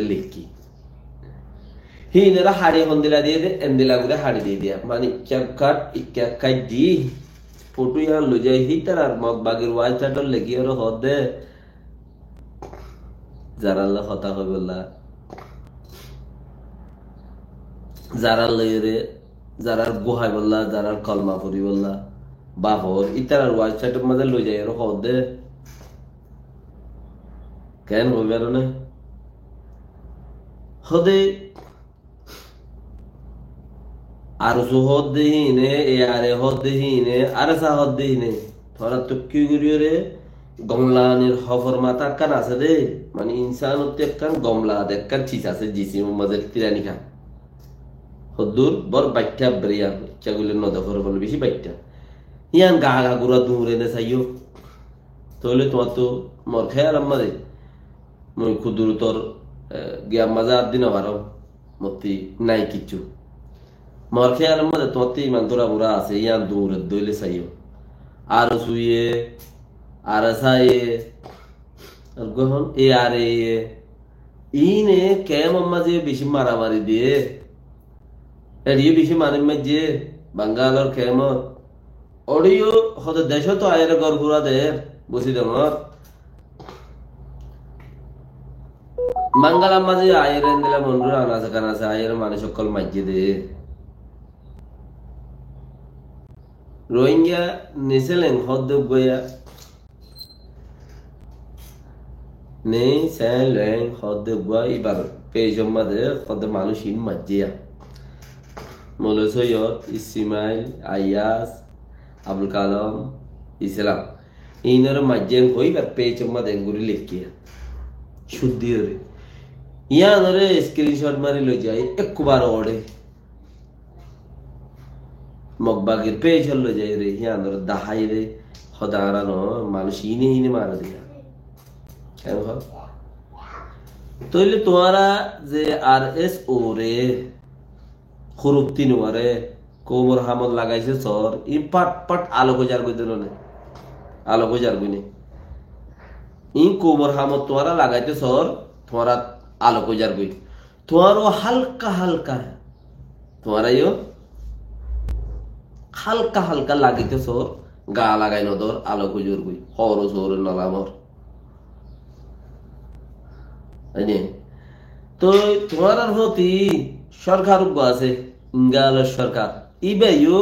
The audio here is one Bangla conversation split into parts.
লিখি হিনেরা হাড়ি হন্দিলা দিয়ে দে এন্দিলা গুলো হাড়ি দিয়ে দিয়া মানে ইক্কা দি ফটো ইয়ার লো যাই হিতার আর মগ বাগের ওয়াই চাটর লেগি আর হদে যারাল্লা কথা কই বললা যারার লইরে যারার গুহাই বললা যারার কলমা পড়ি বললা বাহর ইতার আর ওয়াই চাটর মাঝে লই যাই আর হদে কেন হইবে না হদে আর হদ দেহিনে এ আরে হদ দেহিনে আরে সা হদ দেহিনে তোরা তো কি করিও রে গমলানির হফর মাথা কান আছে দে মানে ইনসান হতে কান গমলা দেখান চিজ আছে জিসিম মাঝে তিরানি খান হদ্দুর বর বাইটা ব্রিয়া চাগুলে নদখর বল বেশি বাইটা ইয়ান গা গা গুড়া দূরে নে চাইও তাহলে তোমার তো মর খেয়াল আমাদের মই খুদুর তোর গিয়া মাজা দিন আরো মতি নাই কিচ্ছু মর খেয়াল আমাদের তোমার তো ইমান তোরা বুড়া আছে ইয়ান দূরে দইলে চাইও আর শুয়ে আর সায়ে আর গহন এ আরে ইনে কেম আম্মা যে বেশি মারামারি দিয়ে এড়িয়ে বেশি মানে যে বাঙ্গালোর কেমত অডিও হতে দেশ তো আয়ের গড় ঘুরা দের বসি দেমর বাঙ্গালার মাঝে আয়ের দিলে মন্ডুর আনাছে কানাছে আয়ের মানে সকল মাঝে দে রোহিঙ্গা নিছেলেন হদ গয়া নেই সেলেন হদ গয়া এবার পেজম মাঝে হদ মানুষ ইন মাঝিয়া মৌল সৈয়দ ইসমাইল আয়াস আবুল কালাম ইসলাম ইনার মাঝে হইবার পেজম মাঝে গুড়ি লিখিয়া শুদ্ধি রে ইয়ানরে স্ক্রিনশট মারি লই যাই একবার ওড়ে মগবাগের পেজ হলো যাই রে ইয়ানরে দাহাই রে হদারানো মানুষ ইনে মারা দিয়া কেন তইলে তোমারা যে আর এস ও রে খুরুপ তিন ওরে কোমর হামদ লাগাইছে সর ই পাট পাট আলো গজার গই দিল না আলো গজার গই নে ই কোমর হামদ তোমারা লাগাইতে সর তোমারা আলো গজার গই তোমারও হালকা হালকা তোমারা ইও হালকা হালকা লাগিতে সর গা লাগাই নদর আলো গজর গই হর সর নলামর আইনে তো তোমার হতি সরকার আছে ইঙ্গালের সরকার ইবেও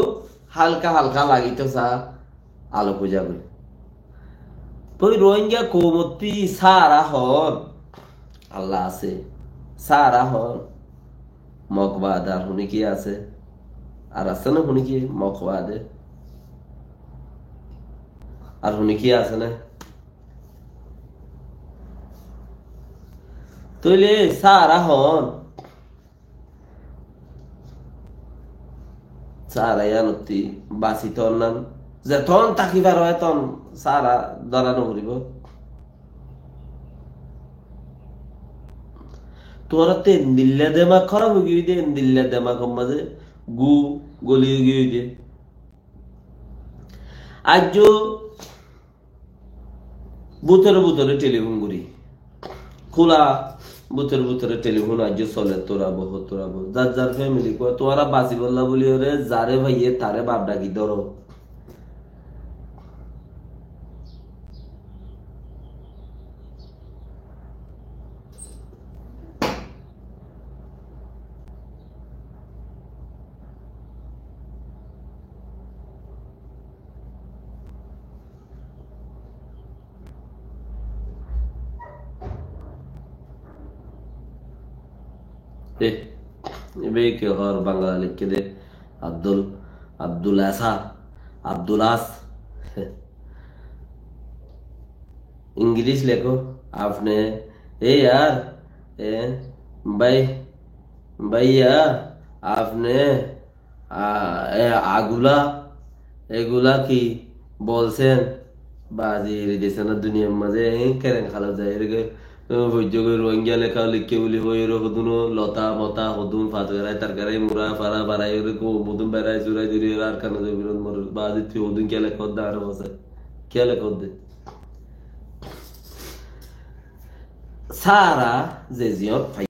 হালকা হালকা লাগিত সা আলো পূজা করি ওই রোহিঙ্গা কৌমতি সারা হন আল্লাহ আছে সারা হন মকবাদ আর হুনি কি আছে আর আছে না হুনি কি মকবাদে আর হুনি কি আছে না তইলে সারা হন সারা ইয়ানতি বাসি তোর নাম যেতন তাকিবার হয় তন সারা দরানো করিব তোরা তেন দিল্লা দেমাগ খারাপ হয়ে গিয়ে দেন দিল্লা দেমাগ মাঝে গু গলিয়ে গিয়ে দে আজ বুতরে বুতরে টেলিফোন করি খোলা বুতরে বুতরে টেলিফোন আজ চলে তোরা বহ যার যার ফ্যামিলি কয় তোরা বাসি বললা বলি ওরে যারে ভাইয়ে তারে বাপ ডাকি ধরো কে হর বাংলা লিখে দে আব্দুলাস इंग्लिश लिखो आपने ए यार भैया आपने এগুলা কি বলছেন বাজি দিছে না দুনিয়ার মাঝে কেরেন খালা যায় রোহিঙ্গা লেখা লিখে বলি হই হদুন লতা মতা হদুন ফাতগারাই তারকারাই মুরা ফারা বারাই মধুন বেড়াই চুরাই জুড়ি আর কানা বিরোধ মর বাজি তুই হদুন কে লেখ দে আরো বসে কে লেখ দে সারা যে জিয়ত